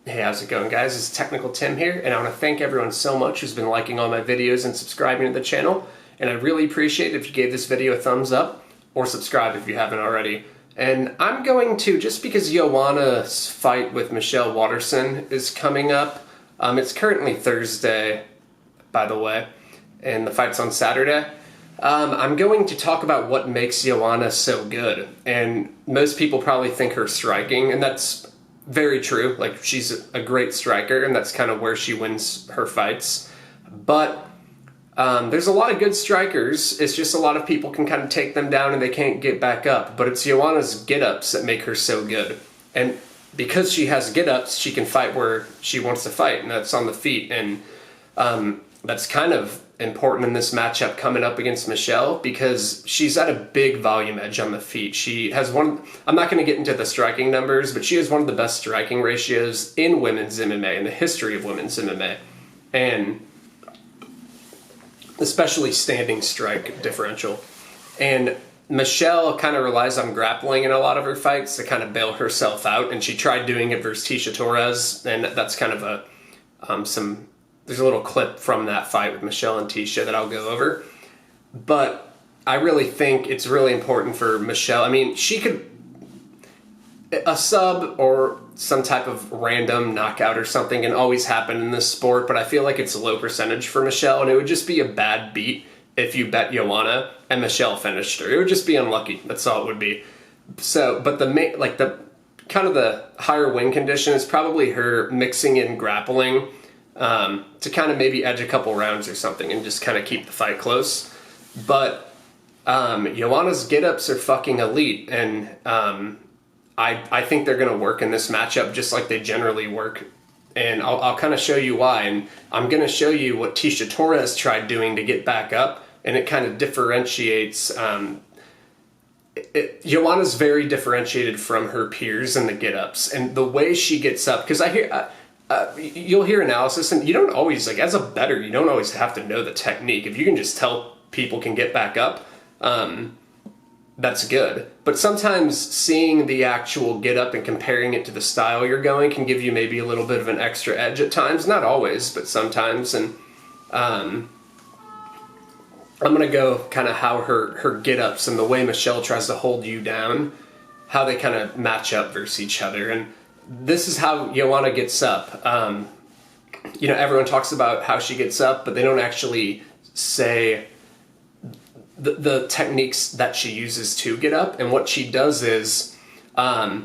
Hey, how's it going, guys? It's Technical Tim here, and I want to thank everyone so much who's been liking all my videos and subscribing to the channel, and I'd really appreciate it if you gave this video a thumbs up, or subscribe if you haven't already. And I'm going to, just because Joanna's fight with Michelle Waterson is coming up, it's currently Thursday, by the way, and the fight's on Saturday. I'm going to talk about what makes Joanna so good, and most people probably think her striking, and that's very true. Like, she's a great striker, and that's kind of where she wins her fights. But there's a lot of good strikers. It's just a lot of people can kind of take them down and they can't get back up. But it's Joanna's get-ups that make her so good. And because she has get-ups, she can fight where she wants to fight, and that's on the feet. And that's kind of important in this matchup coming up against Michelle, because she's at a big volume edge on the feet. She has one, I'm not going to get into the striking numbers, but she has one of the best striking ratios in women's MMA, in the history of women's MMA, and especially standing strike differential. And Michelle kind of relies on grappling in a lot of her fights to kind of bail herself out, and she tried doing it versus Tecia Torres, and that's kind of a there's a little clip from that fight with Michelle and Tecia that I'll go over. But I really think it's really important for Michelle. I mean, she could, a sub or some type of random knockout or something can always happen in this sport, but I feel like it's a low percentage for Michelle, and it would just be a bad beat if you bet Joanna and Michelle finished her. It would just be unlucky. That's all it would be. So, but the kind of the higher win condition is probably her mixing in grappling to kind of maybe edge a couple rounds or something and just kind of keep the fight close. But Joanna's get-ups are fucking elite, and I think they're going to work in this matchup just like they generally work. And I'll kind of show you why, and I'm going to show you what Tecia Torres tried doing to get back up, and it kind of differentiates. Joanna's very differentiated from her peers in the get-ups, and the way she gets up, because I hear... you'll hear analysis, and you don't always, like, as a bettor, you don't always have to know the technique. If you can just tell people can get back up, that's good. But sometimes seeing the actual get up and comparing it to the style you're going can give you maybe a little bit of an extra edge at times. Not always, but sometimes. And I'm going to go kind of how her get ups and the way Michelle tries to hold you down, how they kind of match up versus each other. And this is how Joanna gets up. Everyone talks about how she gets up, but they don't actually say the techniques that she uses to get up. And what she does is, her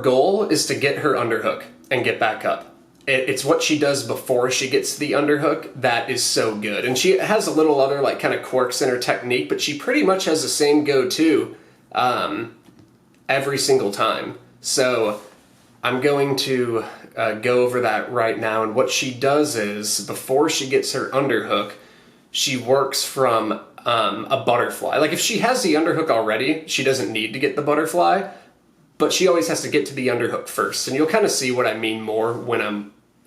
goal is to get her underhook and get back up. It's what she does before she gets to the underhook that is so good. And she has a little other like kind of quirks in her technique, but she pretty much has the same go-to every single time. So I'm going to go over that right now. And what she does is, before she gets her underhook, she works from a butterfly. Like, if she has the underhook already, she doesn't need to get the butterfly, but she always has to get to the underhook first. And you'll kind of see what I mean more when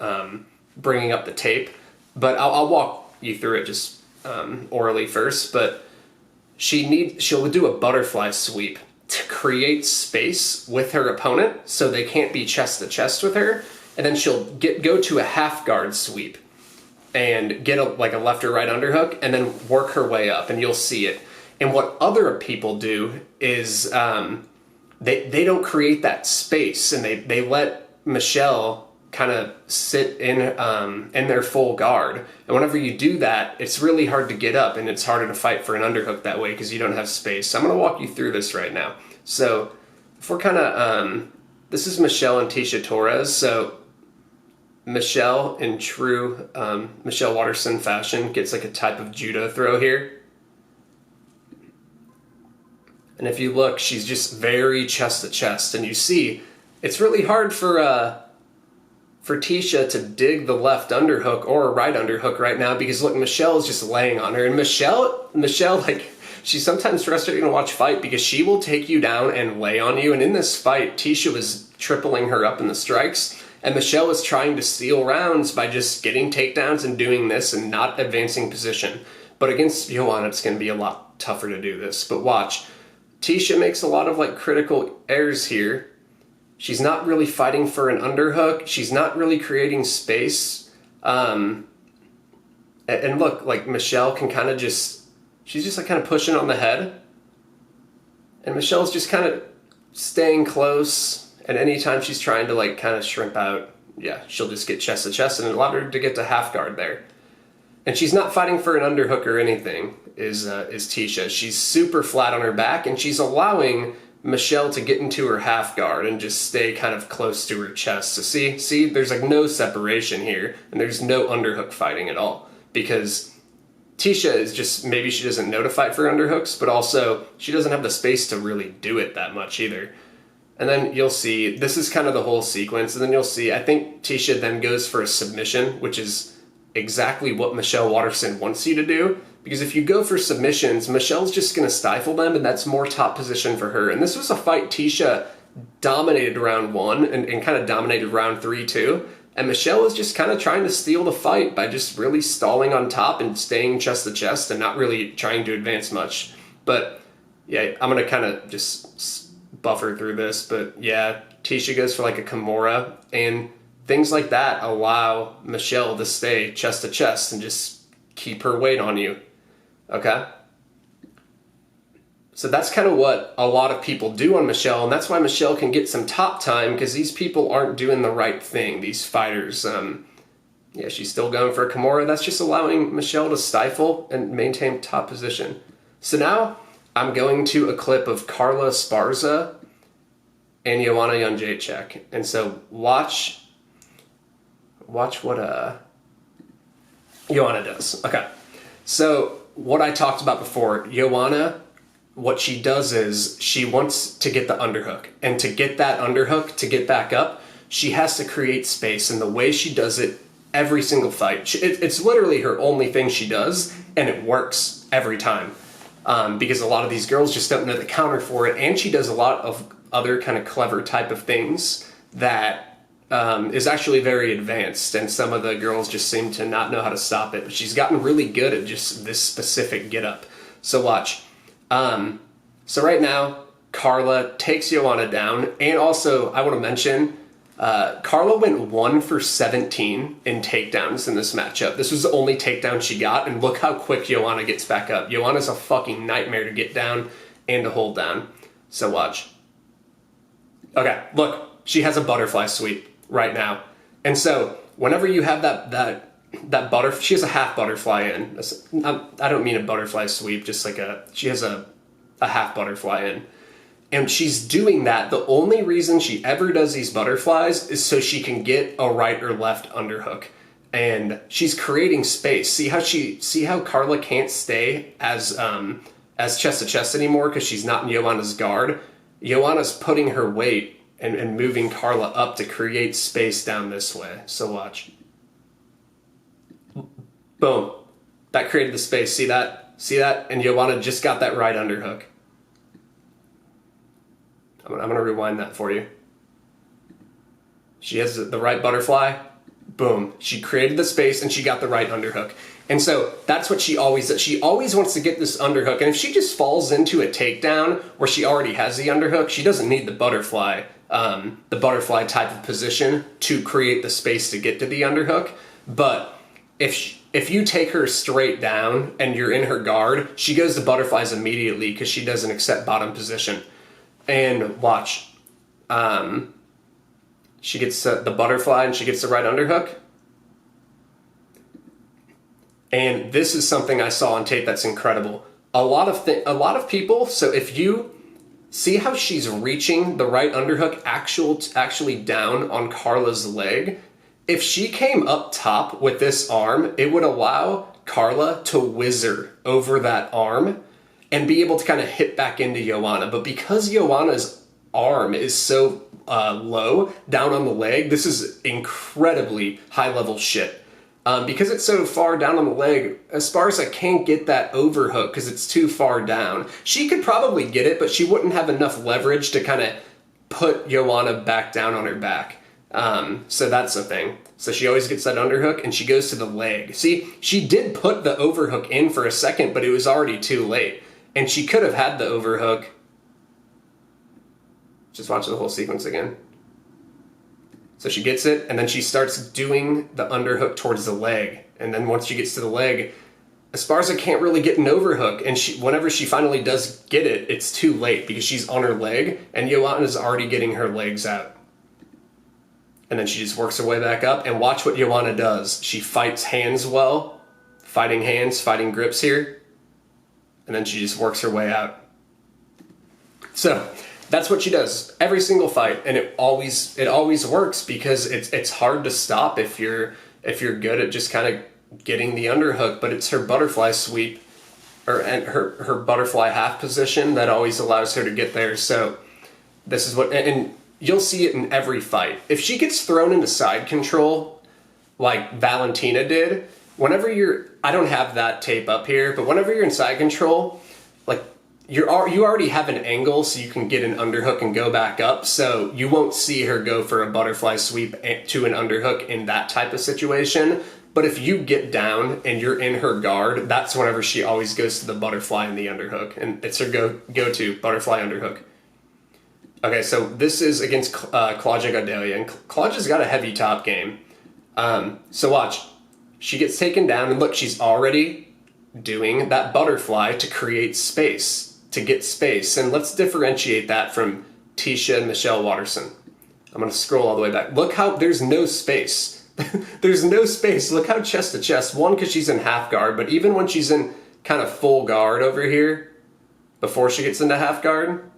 I'm bringing up the tape. But I'll walk you through it just orally first. But she'll do a butterfly sweep to create space with her opponent so they can't be chest to chest with her, and then she'll go to a half guard sweep and get a left or right underhook and then work her way up, and you'll see it. And what other people do is they don't create that space, and they let Michelle kind of sit in their full guard. And whenever you do that, it's really hard to get up, and it's harder to fight for an underhook that way because you don't have space. So I'm going to walk you through this right now. So if we're kind of, this is Michelle and Tecia Torres. So Michelle, in true Michelle Waterson fashion, gets like a type of judo throw here. And if you look, she's just very chest to chest, and you see it's really hard for Tecia to dig the left underhook or a right underhook right now, because look, Michelle is just laying on her. And Michelle, like, she's sometimes frustrating to watch fight because she will take you down and lay on you. And in this fight, Tecia was tripling her up in the strikes, and Michelle was trying to steal rounds by just getting takedowns and doing this and not advancing position. But against Joanna, it's going to be a lot tougher to do this. But watch, Tecia makes a lot of like critical errors here. She's not really fighting for an underhook. She's not really creating space. And look, like Michelle can kind of she's just like kind of pushing on the head. And Michelle's just kind of staying close. And anytime she's trying to like kind of shrimp out, yeah, she'll just get chest to chest, and it allowed her to get to half guard there. And she's not fighting for an underhook or anything, is Tisha. She's super flat on her back, and she's allowing Michelle to get into her half guard and just stay kind of close to her chest. So see, there's like no separation here, and there's no underhook fighting at all, because Tisha is just, maybe she doesn't know to fight for underhooks, but also she doesn't have the space to really do it that much either. And then you'll see, this is kind of the whole sequence, and then you'll see, I think Tisha then goes for a submission, which is exactly what Michelle Waterson wants you to do, because if you go for submissions, Michelle's just going to stifle them, and that's more top position for her. And this was a fight Tisha dominated round 1 and kind of dominated round 3 too, and Michelle was just kind of trying to steal the fight by just really stalling on top and staying chest to chest and not really trying to advance much. But yeah, I'm going to kind of just buffer through this, but yeah, Tisha goes for like a Kimura, and things like that allow Michelle to stay chest to chest and just keep her weight on you, okay? So that's kind of what a lot of people do on Michelle, and that's why Michelle can get some top time, because these people aren't doing the right thing, these fighters. Yeah, she's still going for a Kimura. That's just allowing Michelle to stifle and maintain top position. So now I'm going to a clip of Carla Esparza and Joanna Jędrzejczyk. And so watch what Joanna does. Okay. So what I talked about before, Joanna, what she does is she wants to get the underhook. And to get that underhook, to get back up, she has to create space. And the way she does it every single fight, it's literally her only thing she does, and it works every time. Because a lot of these girls just don't know the counter for it, and she does a lot of other kind of clever type of things that is actually very advanced, and some of the girls just seem to not know how to stop it, but she's gotten really good at just this specific get-up. So watch. So right now, Carla takes Joanna down, and also, I want to mention, Carla went 1 for 17 in takedowns in this matchup. This was the only takedown she got, and look how quick Joanna gets back up. Joanna's a fucking nightmare to get down and to hold down. So watch. Okay, look, she has a butterfly sweep right now. And so whenever you have that butterfly, she has a half butterfly in. I don't mean a butterfly sweep, just like she has a half butterfly in. And she's doing that. The only reason she ever does these butterflies is so she can get a right or left underhook. And she's creating space. See how Carla can't stay as chest to chest anymore because she's not in Joanna's guard. Joanna's putting her weight and moving Carla up to create space down this way. So watch. Boom. That created the space. See that? See that? And Joanna just got that right underhook. I'm going to rewind that for you. She has the right butterfly. Boom. She created the space and she got the right underhook. And so that's what she always does. She always wants to get this underhook. And if she just falls into a takedown where she already has the underhook, she doesn't need the butterfly type of position to create the space to get to the underhook. But if you take her straight down and you're in her guard, she goes to butterflies immediately because she doesn't accept bottom position. And watch. She gets the butterfly and she gets the right underhook. And this is something I saw on tape that's incredible. A lot of people, so if you see how she's reaching the right underhook actually down on Carla's leg, if she came up top with this arm, it would allow Carla to whizzer over that arm and be able to kind of hit back into Joanna. But because Joanna's arm is so low down on the leg, this is incredibly high level shit. Because it's so far down on the leg, Esparza can't get that overhook because it's too far down. She could probably get it, but she wouldn't have enough leverage to kind of put Joanna back down on her back. So that's the thing. So she always gets that underhook and she goes to the leg. See, she did put the overhook in for a second, but it was already too late. And she could have had the overhook. Just watch the whole sequence again. So she gets it, and then she starts doing the underhook towards the leg. And then once she gets to the leg, Esparza can't really get an overhook. And whenever she finally does get it, it's too late because she's on her leg, and Joanna's already getting her legs out. And then she just works her way back up. And watch what Joanna does. She fights hands well, fighting hands, fighting grips here. And then she just works her way out. So that's what she does every single fight, and it always works because it's hard to stop if you're good at just kind of getting the underhook. But it's her butterfly sweep and her butterfly half position that always allows her to get there. So this is what, and you'll see it in every fight. If she gets thrown into side control like Valentina did, I don't have that tape up here, but whenever you're in side control, like you already have an angle so you can get an underhook and go back up, so you won't see her go for a butterfly sweep to an underhook in that type of situation. But if you get down and you're in her guard, that's whenever she always goes to the butterfly and the underhook, and it's her go-to butterfly underhook. Okay, so this is against Claudia Gadelha, and Claudia's got a heavy top game. So watch. She gets taken down, and look, she's already doing that butterfly to create space, to get space. And let's differentiate that from Tisha and Michelle Waterson. I'm going to scroll all the way back. Look how there's no space. There's no space. Look how chest to chest. One, because she's in half guard, but even when she's in kind of full guard over here, before she gets into half guard,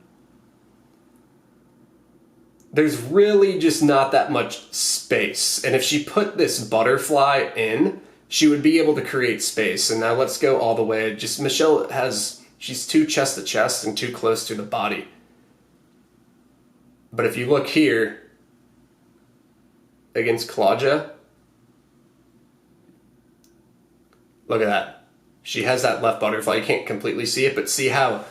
there's really just not that much space. And if she put this butterfly in, she would be able to create space. And now let's go all the way. Just Michelle she's too chest to chest and too close to the body. But if you look here against Claudia, look at that. She has that left butterfly. You can't completely see it, but see how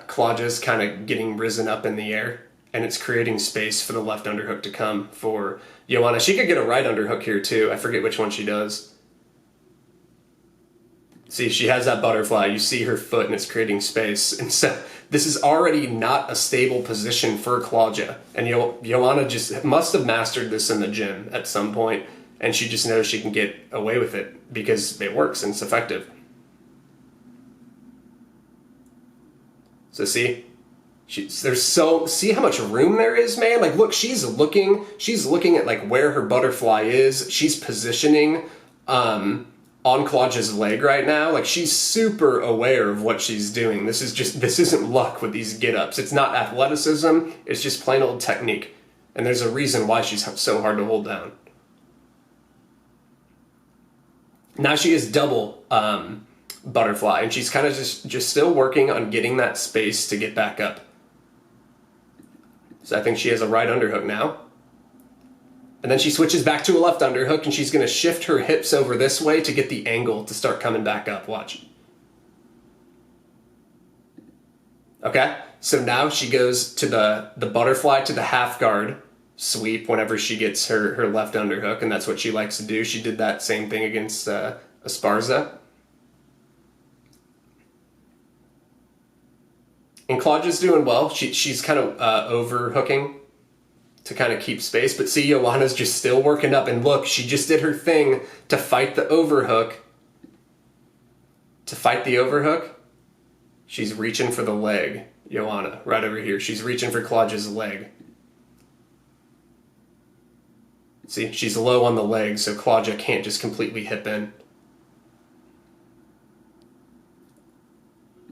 Claudia's kind of getting risen up in the air? And it's creating space for the left underhook to come for Joanna. She could get a right underhook here too. I forget which one she does. See, she has that butterfly. You see her foot and it's creating space. And so this is already not a stable position for Claudia. And Joanna just must have mastered this in the gym at some point. And she just knows she can get away with it because it works and it's effective. So see? See how much room there is, man? Like, look, she's looking at like where her butterfly is. She's positioning on Claudia's leg right now. Like, she's super aware of what she's doing. This isn't luck with these get-ups. It's not athleticism. It's just plain old technique. And there's a reason why she's so hard to hold down. Now she is double butterfly, and she's kind of just still working on getting that space to get back up. So I think she has a right underhook now. And then she switches back to a left underhook, and she's going to shift her hips over this way to get the angle to start coming back up. Watch. Okay, so now she goes to the butterfly to the half guard sweep whenever she gets her left underhook, and that's what she likes to do. She did that same thing against Esparza. And Claudia's doing well. She's kind of overhooking to kind of keep space. But see, Joanna's just still working up. And look, she just did her thing to fight the overhook. To fight the overhook, she's reaching for the leg. Joanna, right over here. She's reaching for Claudia's leg. See, she's low on the leg, so Claudia can't just completely hip in.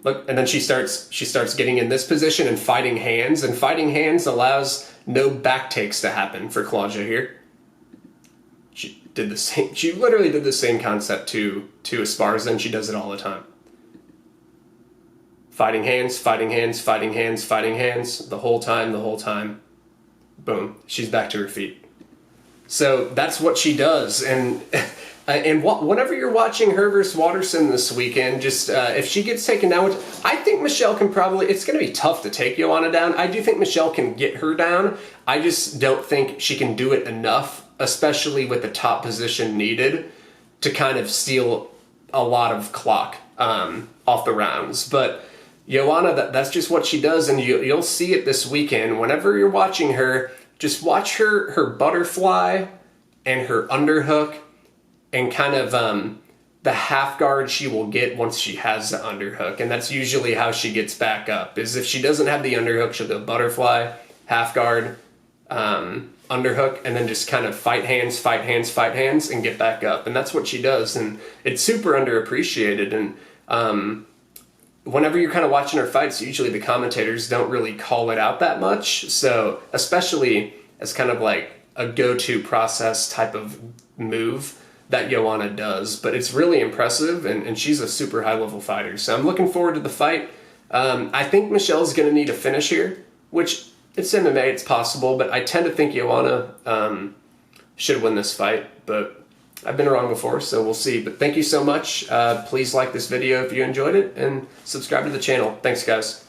Look, and then she starts getting in this position and fighting hands, and fighting hands allows no back takes to happen for Claudia here. She literally did the same concept to Esparza, and she does it all the time. Fighting hands, fighting hands, fighting hands, fighting hands, the whole time. Boom, she's back to her feet. So that's what she does, and whenever you're watching her versus Waterson this weekend, just if she gets taken down, which I think Michelle can probably, it's going to be tough to take Joanna down. I do think Michelle can get her down. I just don't think she can do it enough, especially with the top position needed to kind of steal a lot of clock off the rounds. But Joanna, that's just what she does, and you'll see it this weekend. Whenever you're watching her, just watch her butterfly and her underhook and kind of the half guard she will get once she has the underhook. And that's usually how she gets back up, is if she doesn't have the underhook, she'll go butterfly, half guard, underhook, and then just kind of fight hands, and get back up. And that's what she does. And it's super underappreciated. And whenever you're kind of watching her fights, usually the commentators don't really call it out that much. So especially as kind of like a go-to process type of move that Joanna does. But it's really impressive, and she's a super high-level fighter. So I'm looking forward to the fight. I think Michelle's going to need a finish here, which it's MMA, it's possible, but I tend to think Joanna should win this fight. But I've been wrong before, so we'll see. But thank you so much. Please like this video if you enjoyed it, and subscribe to the channel. Thanks, guys.